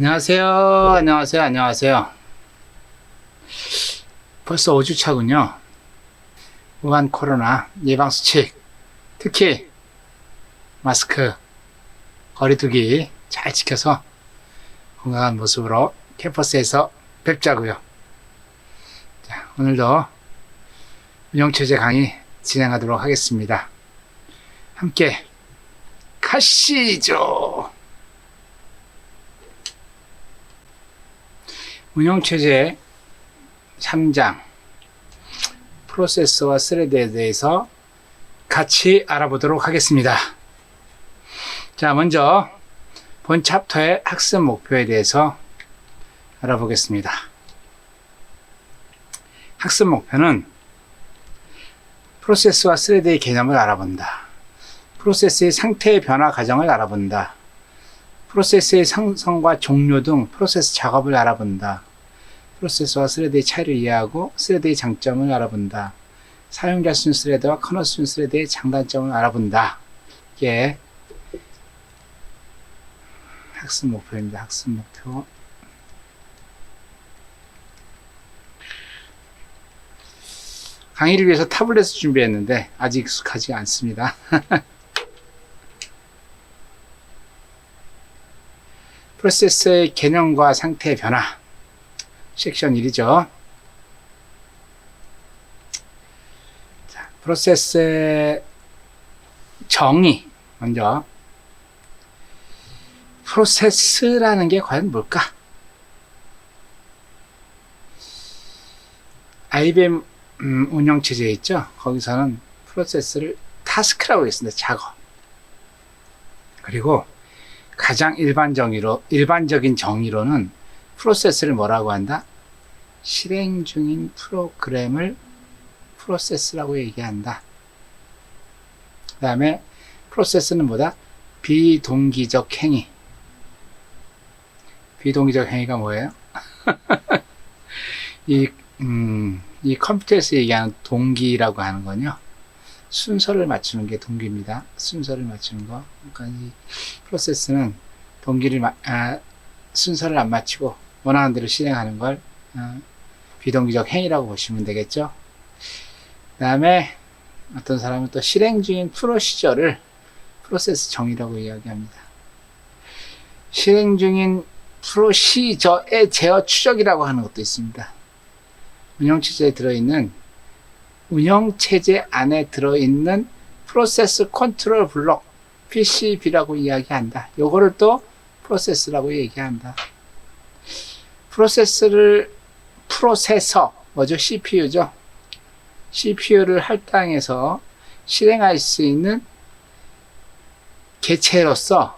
안녕하세요. 안녕하세요. 안녕하세요. 벌써 5주 차군요. 무한 코로나 예방수칙, 특히 마스크, 거리두기 잘 지켜서 건강한 모습으로 캠퍼스에서 뵙자고요. 자, 오늘도 운영체제 강의 진행하도록 하겠습니다. 함께 가시죠. 운영체제 3장 프로세스와 스레드에 대해서 같이 알아보도록 하겠습니다. 자, 먼저 본 챕터의 학습 목표에 대해서 알아보겠습니다. 학습 목표는 프로세스와 스레드의 개념을 알아본다. 프로세스의 상태의 변화 과정을 알아본다. 프로세스의 상성과 종류 등 프로세스 작업을 알아본다. 프로세스와 스레드의 차이를 이해하고 스레드의 장점을 알아본다. 사용자 순 스레드와 커널 순 스레드의 장단점을 알아본다. 이게 학습 목표입니다. 학습 목표. 강의를 위해서 타블렛을 준비했는데 아직 익숙하지 않습니다. 프로세스의 개념과 상태의 변화. 섹션 1이죠. 자, 프로세스의 정의. 먼저 프로세스라는 게 과연 뭘까? IBM 운영체제 있죠? 거기서는 프로세스를 타스크라고 했습니다. 작업. 그리고 가장 일반적인 정의로는 프로세스를 뭐라고 한다? 실행 중인 프로그램을 프로세스라고 얘기한다. 그 다음에 프로세스는 뭐다? 비동기적 행위. 비동기적 행위가 뭐예요? 이 컴퓨터에서 얘기하는 동기라고 하는 건요. 순서를 맞추는 게 동기입니다. 순서를 맞추는 거. 그러니까 이 프로세스는 순서를 안 맞추고 원하는 대로 실행하는 걸 비동기적 행위라고 보시면 되겠죠. 그 다음에 어떤 사람은 또 실행 중인 프로시저를 프로세스 정의라고 이야기합니다. 실행 중인 프로시저의 제어 추적이라고 하는 것도 있습니다. 운영체제 안에 들어있는 프로세스 컨트롤 블록 PCB라고 이야기한다. 요거를 또 프로세스라고 얘기한다. 프로세서 뭐죠? CPU죠. CPU를 할당해서 실행할 수 있는 개체로서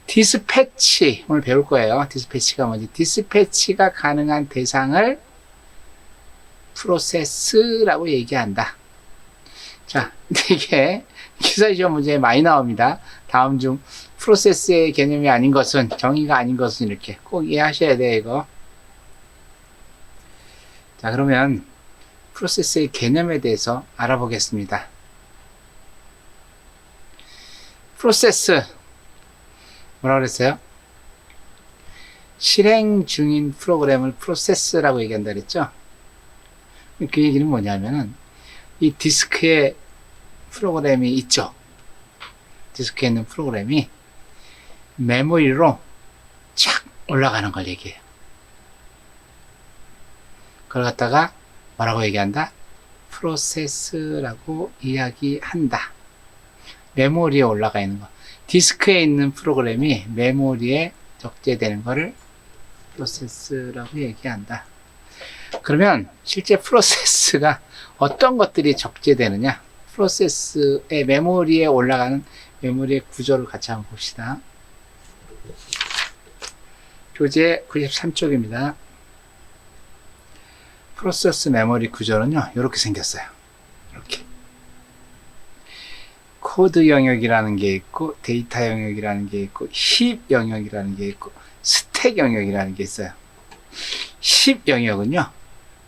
디스패치, 오늘 배울 거예요. 디스패치가 뭐지? 디스패치가 가능한 대상을 프로세스라고 얘기한다. 자, 이게 기사시험 문제에 많이 나옵니다. 다음 중 프로세스의 개념이 아닌 것은, 정의가 아닌 것은 이렇게 꼭 이해하셔야 돼요, 이거. 자, 그러면 프로세스의 개념에 대해서 알아보겠습니다. 프로세스, 뭐라고 그랬어요? 실행 중인 프로그램을 프로세스라고 얘기한다 그랬죠? 그 얘기는 뭐냐면은, 이 디스크에 프로그램이 있죠. 디스크에 있는 프로그램이 메모리로 착 올라가는 걸 얘기해요. 그걸 갖다가 뭐라고 얘기한다? 프로세스라고 이야기한다. 메모리에 올라가 있는 거. 디스크에 있는 프로그램이 메모리에 적재되는 거를 프로세스라고 얘기한다. 그러면 실제 프로세스가 어떤 것들이 적재되느냐? 프로세스의 메모리에 올라가는 메모리의 구조를 같이 한번 봅시다. 교재 93쪽입니다. 프로세스 메모리 구조는요, 이렇게 생겼어요. 이렇게. 코드 영역이라는 게 있고, 데이터 영역이라는 게 있고, 힙 영역이라는 게 있고, 스택 영역이라는 게 있어요. 힙 영역은요,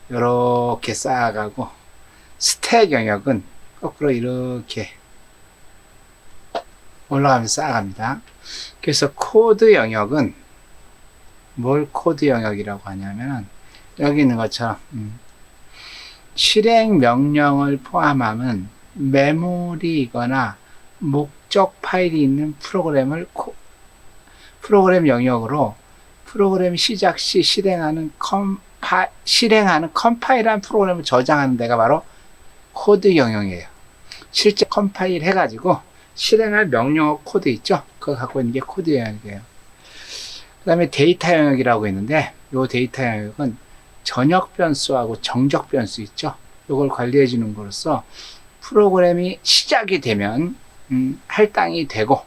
이렇게 쌓아가고, 스택 영역은 거꾸로 이렇게 올라가면서 쌓아갑니다. 그래서 코드 영역은 뭘 코드 영역이라고 하냐면 여기 있는 것처럼 실행 명령을 포함하는 메모리이거나 목적 파일이 있는 프로그램 영역으로 프로그램 시작 시 실행하는 컴파일한 프로그램을 저장하는 데가 바로 코드 영역이에요. 실제 컴파일 해가지고 실행할 명령어 코드 있죠? 그거 갖고 있는 게 코드 영역이에요. 그 다음에 데이터 영역이라고 있는데 이 데이터 영역은 전역 변수하고 정적 변수 있죠? 이걸 관리해 주는 것으로써 프로그램이 시작이 되면 할당이 되고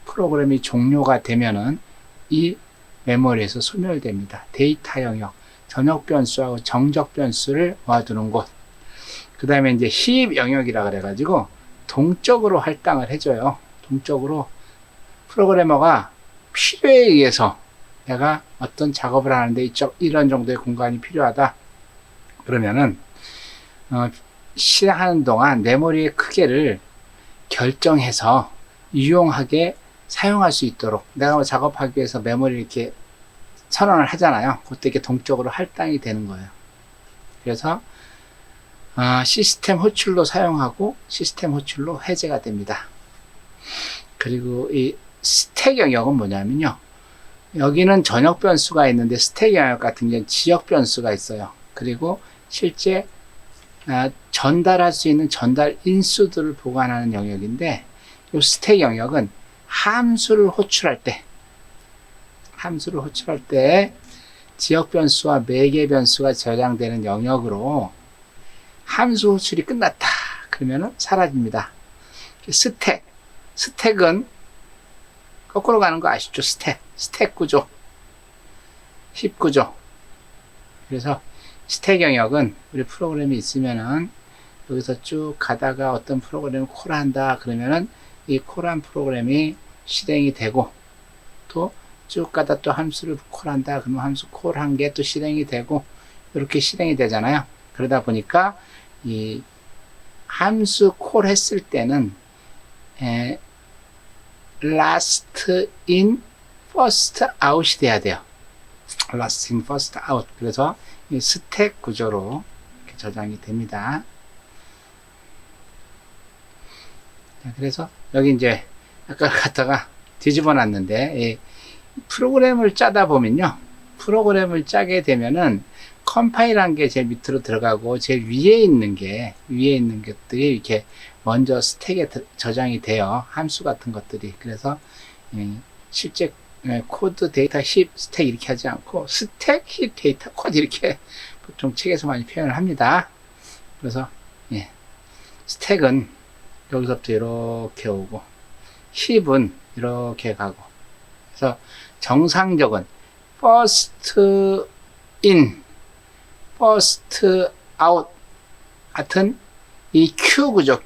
프로그램이 종료가 되면은 이 메모리에서 소멸됩니다. 데이터 영역, 전역 변수하고 정적 변수를 모아두는 곳. 그 다음에 이제 히입 영역이라 그래가지고 동적으로 할당을 해줘요. 동적으로 프로그래머가 필요에 의해서 내가 어떤 작업을 하는데 이런 정도의 공간이 필요하다. 그러면은 실행하는 동안 메모리의 크기를 결정해서 유용하게 사용할 수 있도록 내가 뭐 작업하기 위해서 메모리를 이렇게 선언을 하잖아요. 그때 이렇게 동적으로 할당이 되는 거예요. 그래서 시스템 호출로 사용하고 시스템 호출로 해제가 됩니다. 그리고 이 스택 영역은 뭐냐면요. 여기는 전역 변수가 있는데 스택 영역 같은 경우는 지역 변수가 있어요. 그리고 실제 전달할 수 있는 전달 인수들을 보관하는 영역인데 이 스택 영역은 함수를 호출할 때 지역 변수와 매개 변수가 저장되는 영역으로 함수 호출이 끝났다. 그러면 사라집니다. 스택은 거꾸로 가는 거 아시죠? 스택 구조, 힙 구조. 그래서 스택 영역은 우리 프로그램이 있으면은 여기서 쭉 가다가 어떤 프로그램을 콜한다 그러면은 이 콜한 프로그램이 실행이 되고 또 쭉 가다 또 함수를 콜한다 그러면 함수 콜한 게 또 실행이 되고 이렇게 실행이 되잖아요. 그러다 보니까 이 함수 콜 했을 때는 last in first out이 돼야 돼요. last in first out. 그래서 이 스택 구조로 이렇게 저장이 됩니다. 자, 그래서 여기 이제 아까 갖다가 뒤집어 놨는데 프로그램을 짜다 보면요. 프로그램을 짜게 되면은 컴파일한 게 제일 밑으로 들어가고 제일 위에 있는 것들이 이렇게 먼저 스택에 저장이 돼요. 함수 같은 것들이. 그래서 실제 코드 데이터 힙 스택 이렇게 하지 않고 스택 힙 데이터 코드 이렇게 보통 책에서 많이 표현을 합니다. 그래서 스택은 여기서부터 이렇게 오고 힙은 이렇게 가고 그래서 정상적은 first in first out 같은 이 Q 구조,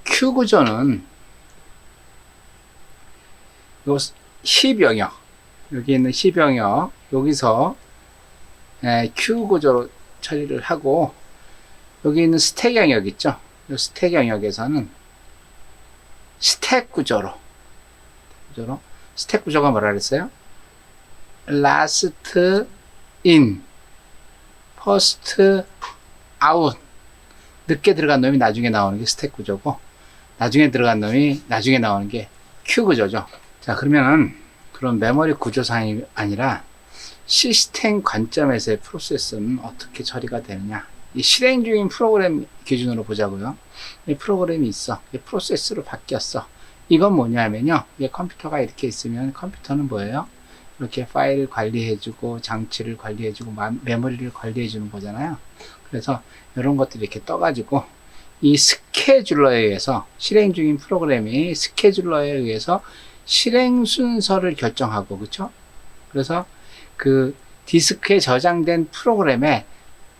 Q 구조는 요 힙 영역, 여기 있는 힙 영역, 여기서 Q 구조로 처리를 하고, 여기 있는 스택 영역 있죠? 이 스택 영역에서는 스택 구조로, 스택 구조가 뭐라 그랬어요? last in, first out. 늦게 들어간 놈이 나중에 나오는 게 스택 구조고, 나중에 들어간 놈이 나중에 나오는 게 큐 구조죠. 자, 그러면은 그런 메모리 구조상이 아니라 시스템 관점에서의 프로세스는 어떻게 처리가 되느냐. 이 실행 중인 프로그램 기준으로 보자고요. 이 프로그램이 있어. 이 프로세스로 바뀌었어. 이건 뭐냐면요. 이 컴퓨터가 이렇게 있으면 컴퓨터는 뭐예요? 이렇게 파일을 관리해주고 장치를 관리해주고 메모리를 관리해주는 거잖아요. 그래서 이런 것들이 이렇게 떠가지고 이 스케줄러에 의해서 실행 중인 프로그램이 스케줄러에 의해서 실행 순서를 결정하고 그렇죠? 그래서 그 디스크에 저장된 프로그램에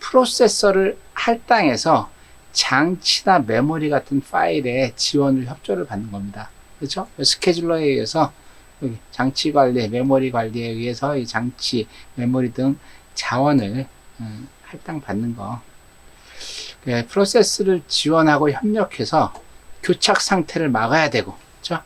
프로세서를 할당해서 장치나 메모리 같은 파일에 지원을 협조를 받는 겁니다. 그렇죠? 스케줄러에 의해서 장치 관리, 메모리 관리에 의해서 이 장치, 메모리 등 자원을 할당받는 거. 프로세스를 지원하고 협력해서 교착 상태를 막아야 되고, 그렇죠?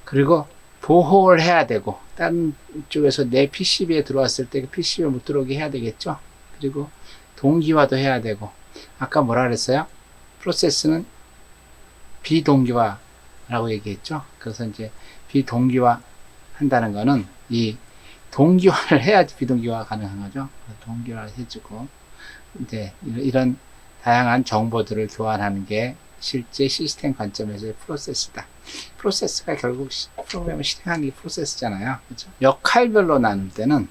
그리고 보호를 해야 되고, 다른 쪽에서 내 PCB에 들어왔을 때 그 PCB에 못 들어오게 해야 되겠죠. 그리고 동기화도 해야 되고, 아까 뭐라 그랬어요? 프로세스는 비동기화라고 얘기했죠. 그래서 이제 비동기화 한다는 거는 이 동기화를 해야지 비동기화가 가능한 거죠. 동기화를 해주고, 이제 이런 다양한 정보들을 교환하는 게 실제 시스템 관점에서의 프로세스다. 프로세스가 결국 프로그램을 실행하는 게 프로세스잖아요. 그렇죠? 역할별로 나눌 때는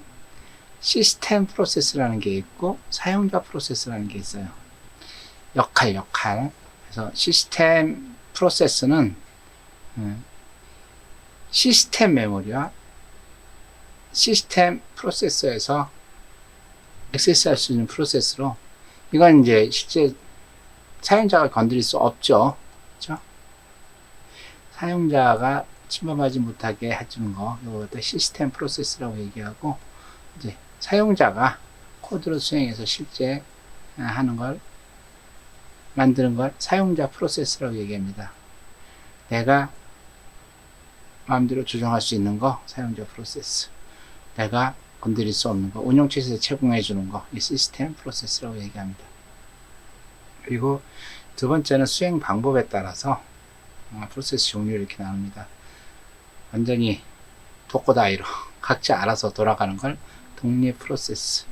시스템 프로세스라는 게 있고 사용자 프로세스라는 게 있어요. 역할. 그래서 시스템 프로세스는 시스템 메모리와 시스템 프로세서에서 액세스할 수 있는 프로세스로, 이건 이제 실제 사용자가 건드릴 수 없죠. 그렇죠? 사용자가 침범하지 못하게 해주는 거, 이것도 시스템 프로세스라고 얘기하고, 이제 사용자가 코드로 수행해서 실제 하는 걸, 만드는 걸 사용자 프로세스라고 얘기합니다. 내가 마음대로 조정할 수 있는 거 사용자 프로세스, 내가 건드릴 수 없는 거 운영체에서 제공해 주는 거, 이 시스템 프로세스라고 얘기합니다. 그리고 두 번째는 수행 방법에 따라서 프로세스 종류를 이렇게 나눕니다. 완전히 독고다이로 각자 알아서 돌아가는 걸 독립 프로세스,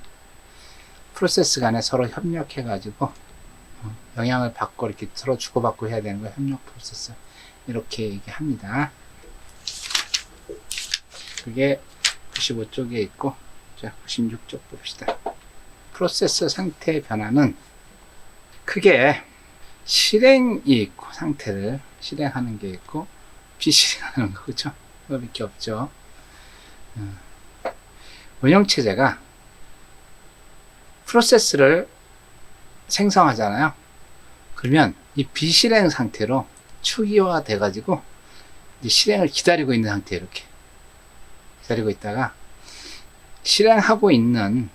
프로세스 간에 서로 협력해 가지고 영향을 받고 이렇게 서로 주고받고 해야 되는 거 협력 프로세스, 이렇게 얘기합니다. 그게 95쪽에 있고, 자 96쪽 봅시다. 프로세스 상태 변화는 크게 실행이 있고, 상태를 실행하는 게 있고 비실행하는 거, 그렇죠? 그거밖에 없죠. 운영체제가 프로세스를 생성하잖아요. 그러면 이 비실행 상태로 추기화가 돼가지고 이제 실행을 기다리고 있는 상태, 이렇게 기다리고 있다가 실행하고 있는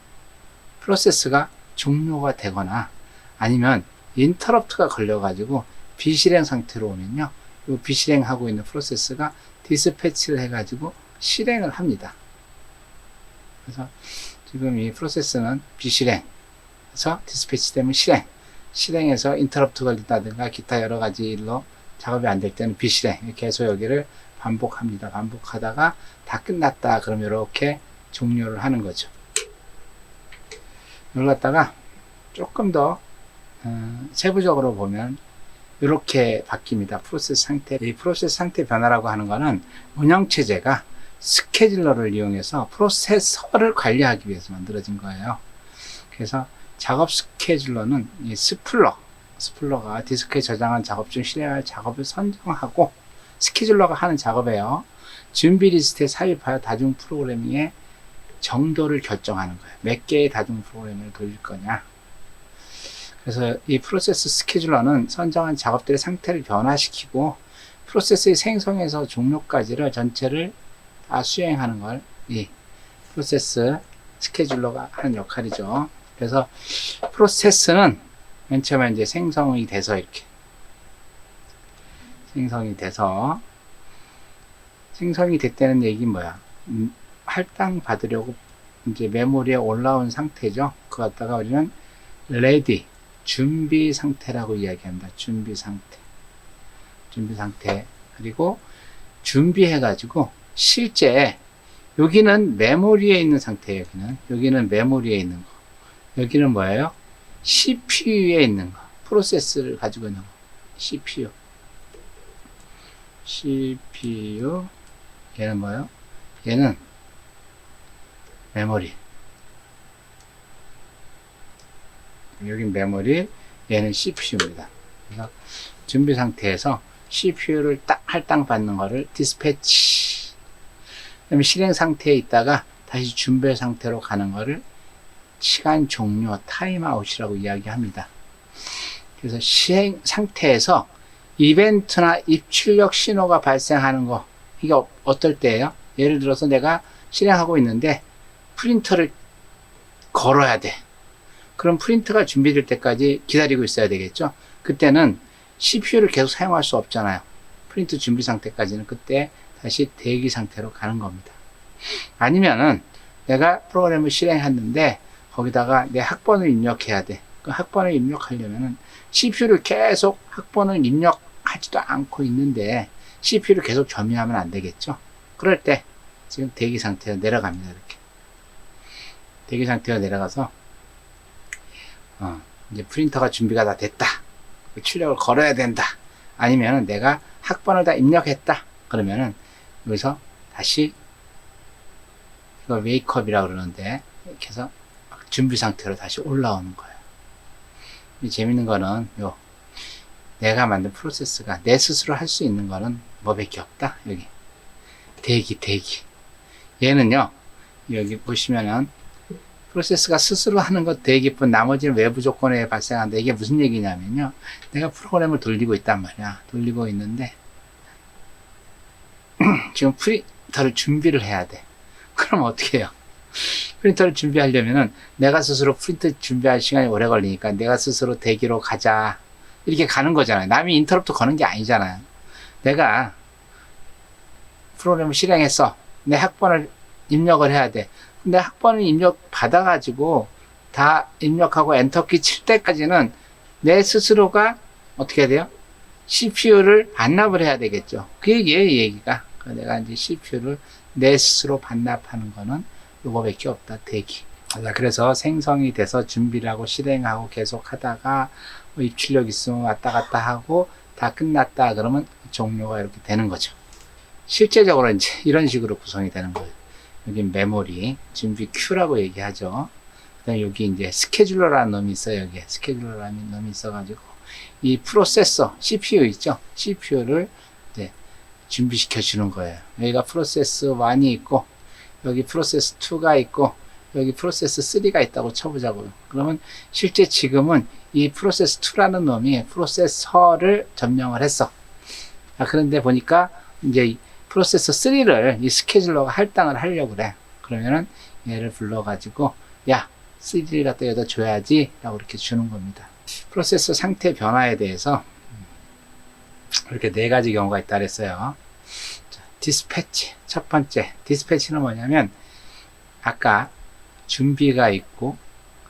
프로세스가 종료가 되거나 아니면 인터럽트가 걸려가지고 비실행 상태로 오면요, 이 비실행하고 있는 프로세스가 디스패치를 해가지고 실행을 합니다. 그래서 지금 이 프로세스는 비실행, 그래서 디스패치 되면 실행해서 인터럽트 걸린다든가 기타 여러 가지 일로 작업이 안 될 때는 비실행, 계속 여기를 반복합니다. 반복하다가 다 끝났다 그러면 이렇게 종료를 하는 거죠. 이걸 갖다가 조금 더 세부적으로 보면 이렇게 바뀝니다. 프로세스 상태. 이 프로세스 상태 변화라고 하는 거는 운영체제가 스케줄러를 이용해서 프로세서를 관리하기 위해서 만들어진 거예요. 그래서 작업 스케줄러는 이 스플러가 디스크에 저장한 작업 중 실행할 작업을 선정하고, 스케줄러가 하는 작업이에요. 준비 리스트에 삽입하여 다중 프로그래밍의 정도를 결정하는 거예요. 몇 개의 다중 프로그래밍을 돌릴 거냐. 그래서 이 프로세스 스케줄러는 선정한 작업들의 상태를 변화시키고 프로세스의 생성에서 종료까지를 전체를 다 수행하는 걸 이 프로세스 스케줄러가 하는 역할이죠. 그래서 프로세스는 맨 처음에 이제 생성이 돼서 이렇게 생성이 됐다는 얘기는 뭐야? 할당 받으려고 이제 메모리에 올라온 상태죠. 그거 갖다가 우리는 ready, 준비 상태라고 이야기합니다. 준비 상태. 그리고 준비해가지고 실제 여기는 메모리에 있는 상태예요. 여기는 메모리에 있는 거. 여기는 뭐예요? CPU에 있는 거. 프로세스를 가지고 있는 거. CPU. 얘는 뭐예요? 얘는 메모리. 여긴 메모리, 얘는 CPU입니다. 그래서 준비 상태에서 CPU를 딱 할당 받는 거를 디스패치. 그다음에 실행 상태에 있다가 다시 준비 상태로 가는 거를 시간 종료, 타임아웃이라고 이야기합니다. 그래서 실행 상태에서 이벤트나 입출력 신호가 발생하는 거, 이게 어떨 때예요? 예를 들어서 내가 실행하고 있는데 프린터를 걸어야 돼. 그럼 프린터가 준비될 때까지 기다리고 있어야 되겠죠? 그때는 CPU를 계속 사용할 수 없잖아요. 프린터 준비 상태까지는. 그때 다시 대기 상태로 가는 겁니다. 아니면은 내가 프로그램을 실행했는데 거기다가 내 학번을 입력해야 돼. 그 학번을 입력하려면은 CPU를 계속 학번을 입력하지도 않고 있는데 CPU를 계속 점유하면 안 되겠죠. 그럴 때 지금 대기 상태로 내려갑니다. 이렇게 대기 상태로 내려가서 이제 프린터가 준비가 다 됐다. 출력을 걸어야 된다. 아니면은 내가 학번을 다 입력했다. 그러면은 여기서 다시 이걸 웨이크업이라고 그러는데 이렇게 해서 준비 상태로 다시 올라오는 거예요. 이 재밌는 거는 내가 만든 프로세스가 내 스스로 할 수 있는 거는 뭐밖에 없다. 여기 대기 얘는요 여기 보시면은 프로세스가 스스로 하는 것 대기뿐 나머지는 외부 조건에 발생한다. 이게 무슨 얘기냐면요 내가 프로그램을 돌리고 있단 말이야. 돌리고 있는데 지금 프린터를 준비를 해야 돼. 그럼 어떻게 해요? 프린터를 준비하려면은 내가 스스로 프린터 준비할 시간이 오래 걸리니까 내가 스스로 대기로 가자 이렇게 가는 거잖아요. 남이 인터럽트 거는 게 아니잖아요. 내가 프로그램을 실행했어. 내 학번을 입력을 해야 돼. 근데 학번을 입력 받아가지고 다 입력하고 엔터키 칠 때까지는 내 스스로가 어떻게 해야 돼요? CPU를 반납을 해야 되겠죠. 그게 얘기가. 내가 이제 CPU를 내 스스로 반납하는 거는 요거밖에 없다. 대기. 그래서 생성이 돼서 준비를 하고 실행하고 계속 하다가 입출력 있으면 왔다 갔다 하고 다 끝났다 그러면 종료가 이렇게 되는 거죠. 실제적으로 이제 이런 식으로 구성이 되는 거예요. 여기 메모리 준비 Q라고 얘기하죠. 그다음에 여기 이제 스케줄러라는 놈이 있어요. 여기 스케줄러라는 놈이 있어가지고 이 프로세서 CPU 있죠. CPU를 이제 준비시켜 주는 거예요. 여기가 프로세스 1이 있고 여기 프로세스 2가 있고 여기 프로세스 3가 있다고 쳐보자고요. 그러면 실제 지금은 이 프로세스 2라는 놈이 프로세서를 점령을 했어. 그런데 보니까 이제 이 프로세서 3를 이 스케줄러가 할당을 하려고 그래. 그러면은 얘를 불러가지고 야 3를 갖다 여기다 줘야지 라고 이렇게 주는 겁니다. 프로세서 상태 변화에 대해서 이렇게 네 가지 경우가 있다 그랬어요. 디스패치 첫 번째 디스패치는 뭐냐면 아까 준비가 있고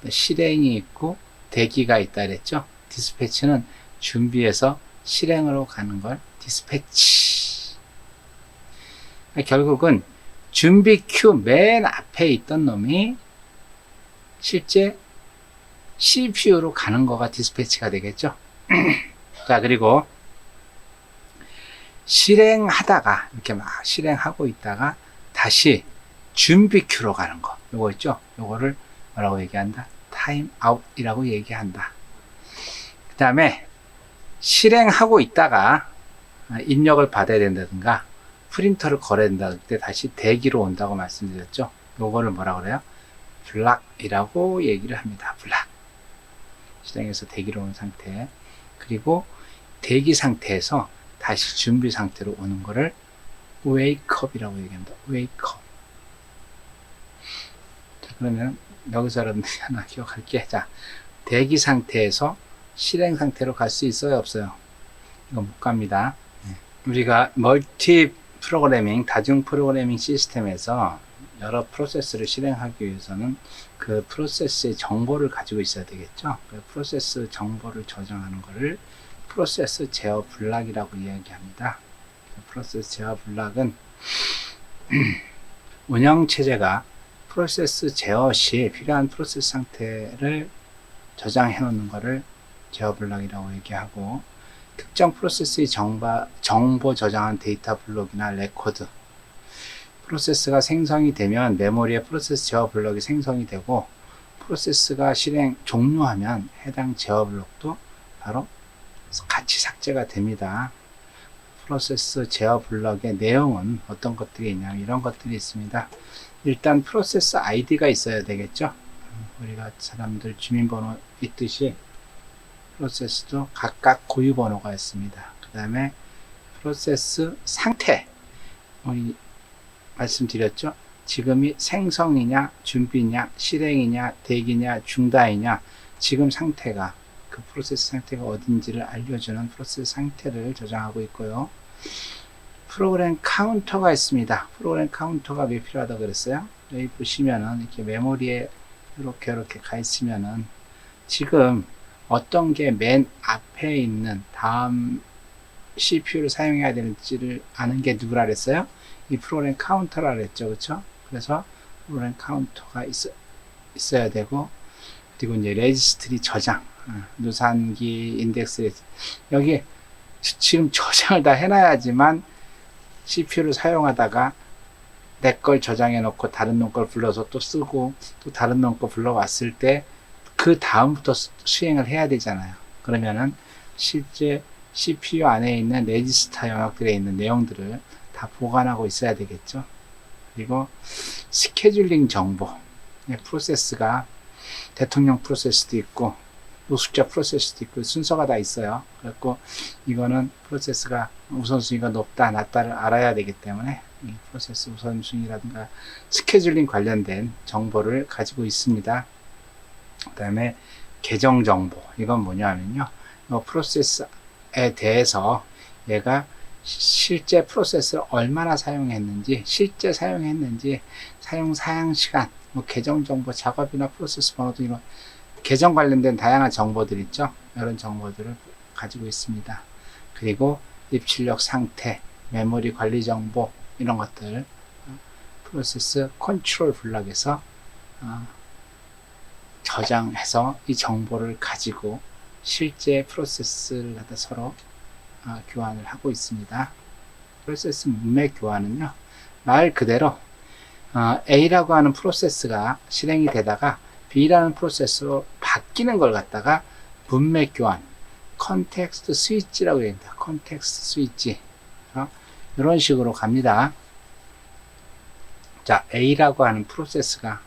실행이 있고 대기가 있다 그랬죠. 디스패치는 준비해서 실행으로 가는 걸 디스패치. 결국은 준비 큐 맨 앞에 있던 놈이 실제 CPU로 가는 거가 디스패치가 되겠죠. 자, 그리고 실행하다가 이렇게 막 실행하고 있다가 다시 준비 큐로 가는 거 요거 있죠. 요거를 뭐라고 얘기한다? 타임 아웃이라고 얘기한다. 그 다음에 실행하고 있다가 입력을 받아야 된다든가 프린터를 걸어야 된다 그때 다시 대기로 온다고 말씀드렸죠. 요거를 뭐라고 그래요? 블락이라고 얘기를 합니다. 블락. 실행해서 대기로 온 상태. 그리고 대기 상태에서 다시 준비 상태로 오는 거를 웨이크업이라고 얘기합니다. 웨이크업. 자, 그러면 여기서 여러분들이 하나 기억할게. 자, 대기 상태에서 실행 상태로 갈 수 있어요? 없어요? 이거 못 갑니다. 우리가 멀티 프로그래밍, 다중 프로그래밍 시스템에서 여러 프로세스를 실행하기 위해서는 그 프로세스의 정보를 가지고 있어야 되겠죠. 그 프로세스 정보를 저장하는 것을 프로세스 제어 블락이라고 이야기합니다. 프로세스 제어 블락은 운영체제가 프로세스 제어 시 필요한 프로세스 상태를 저장해 놓는 것을 제어 블락이라고 얘기하고 특정 프로세스의 정보 저장한 데이터 블록이나 레코드 프로세스가 생성이 되면 메모리에 프로세스 제어 블록이 생성이 되고 프로세스가 실행 종료하면 해당 제어 블록도 바로 같이 삭제가 됩니다. 프로세스 제어 블록의 내용은 어떤 것들이 있냐 이런 것들이 있습니다. 일단 프로세스 아이디가 있어야 되겠죠. 우리가 사람들 주민번호 있듯이 프로세스도 각각 고유 번호가 있습니다. 그 다음에 프로세스 상태 말씀드렸죠. 지금이 생성이냐 준비냐 실행이냐 대기냐 중단이냐 지금 상태가 그 프로세스 상태가 어딘지를 알려주는 프로세스 상태를 저장하고 있고요. 프로그램 카운터가 있습니다. 프로그램 카운터가 왜 필요하다고 그랬어요? 여기 보시면은 이렇게 메모리에 이렇게 가 있으면은 지금 어떤 게 맨 앞에 있는 다음 CPU를 사용해야 되는지를 아는 게 누구라 그랬어요? 이 프로그램 카운터라 그랬죠. 그쵸? 그래서 프로그램 카운터가 있어야 되고, 그리고 이제 레지스트리 저장, 누산기, 인덱스, 여기 지금 저장을 다 해놔야지만 CPU를 사용하다가 내 걸 저장해 놓고 다른 놈 걸 불러서 또 쓰고 또 다른 놈 거 불러왔을 때 그 다음부터 수행을 해야 되잖아요. 그러면은 실제 CPU 안에 있는 레지스터 영역들에 있는 내용들을 다 보관하고 있어야 되겠죠. 그리고 스케줄링 정보, 프로세스가 대통령 프로세스도 있고 노숙자 프로세스도 있고 순서가 다 있어요. 그래서 이거는 프로세스가 우선순위가 높다 낮다를 알아야 되기 때문에 이 프로세스 우선순위라든가 스케줄링 관련된 정보를 가지고 있습니다. 그 다음에 계정 정보, 이건 뭐냐면요, 프로세스에 대해서 얘가 실제 프로세스를 얼마나 사용했는지, 실제 사용했는지, 사용 시간, 계정 정보, 작업이나 프로세스 번호 등 이런 계정 관련된 다양한 정보들 있죠. 이런 정보들을 가지고 있습니다. 그리고 입출력 상태, 메모리 관리 정보, 이런 것들 프로세스 컨트롤 블럭에서 저장해서 이 정보를 가지고 실제 프로세스를 갖다 서로 교환을 하고 있습니다. 프로세스 문맥 교환은요, 말 그대로 A라고 하는 프로세스가 실행이 되다가 B라는 프로세스로 바뀌는 걸 갖다가 문맥 교환, 컨텍스트 스위치라고 합니다. 컨텍스트 스위치. 이런 식으로 갑니다. 자, A라고 하는 프로세스가,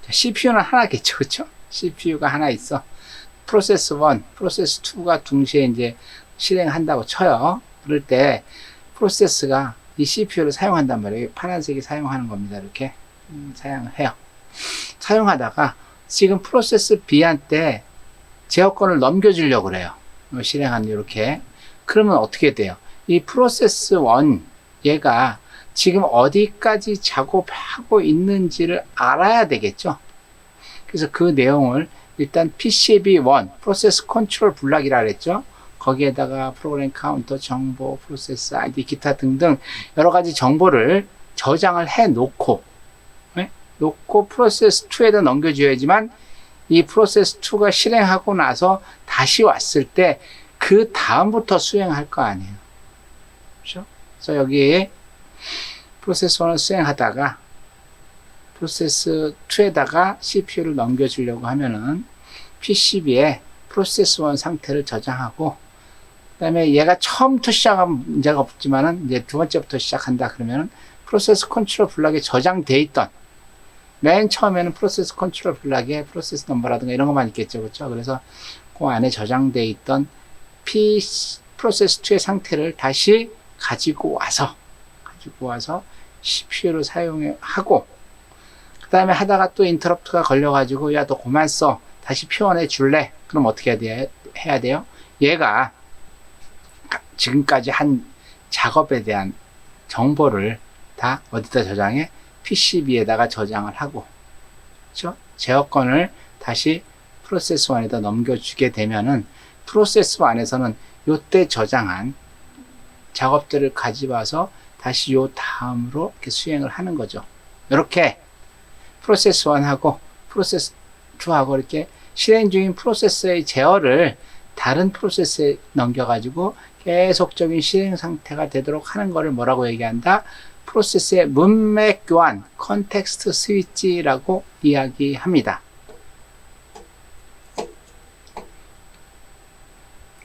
CPU는 하나겠죠. 그쵸? CPU가 하나 있어. 프로세스 1, 프로세스 2가 동시에 이제 실행한다고 쳐요. 그럴 때 프로세스가 이 CPU를 사용한단 말이에요. 파란색이 사용하는 겁니다. 이렇게 사용해요. 사용하다가 지금 프로세스 B한테 제어권을 넘겨주려고 그래요. 실행하는 이렇게. 그러면 어떻게 돼요? 이 프로세스 1 얘가 지금 어디까지 작업하고 있는지를 알아야 되겠죠. 그래서 그 내용을 일단 PCB1 프로세스 컨트롤 블럭이라 그랬죠. 거기에다가 프로그램 카운터 정보, 프로세스 ID, 기타 등등 여러 가지 정보를 저장을 해 놓고 프로세스 2에다 넘겨줘야지만 이 프로세스 2가 실행하고 나서 다시 왔을 때 그 다음부터 수행할 거 아니에요. 그렇죠? 그래서 여기 프로세스 1을 수행하다가 프로세스 2에다가 CPU를 넘겨주려고 하면은 PCB에 프로세스 1 상태를 저장하고, 그 다음에 얘가 처음부터 시작하면 문제가 없지만은 이제 두 번째부터 시작한다 그러면은 프로세스 컨트롤 블럭에 저장돼 있던, 맨 처음에는 프로세스 컨트롤 블럭에 프로세스 넘버라든가 이런 것만 있겠죠. 그렇죠? 그래서 그 안에 저장돼 있던 프로세스 2의 상태를 다시 가지고 와서 CPU를 사용하고, 그 다음에 하다가 또 인터럽트가 걸려가지고 야, 너 그만 써. 다시 표현해 줄래? 그럼 어떻게 해야 돼요? 얘가 지금까지 한 작업에 대한 정보를 다 어디다 저장해? PCB에다가 저장을 하고, 그렇죠? 제어권을 다시 프로세스 1에다 넘겨주게 되면은 프로세스 1에서는 요때 저장한 작업들을 가져와서 다시 요 다음으로 이렇게 수행을 하는 거죠. 이렇게 프로세스 1하고 프로세스 2하고 이렇게 실행 중인 프로세스의 제어를 다른 프로세스에 넘겨가지고 계속적인 실행 상태가 되도록 하는 것을 뭐라고 얘기한다? 프로세스의 문맥 교환, 컨텍스트 스위치라고 이야기합니다.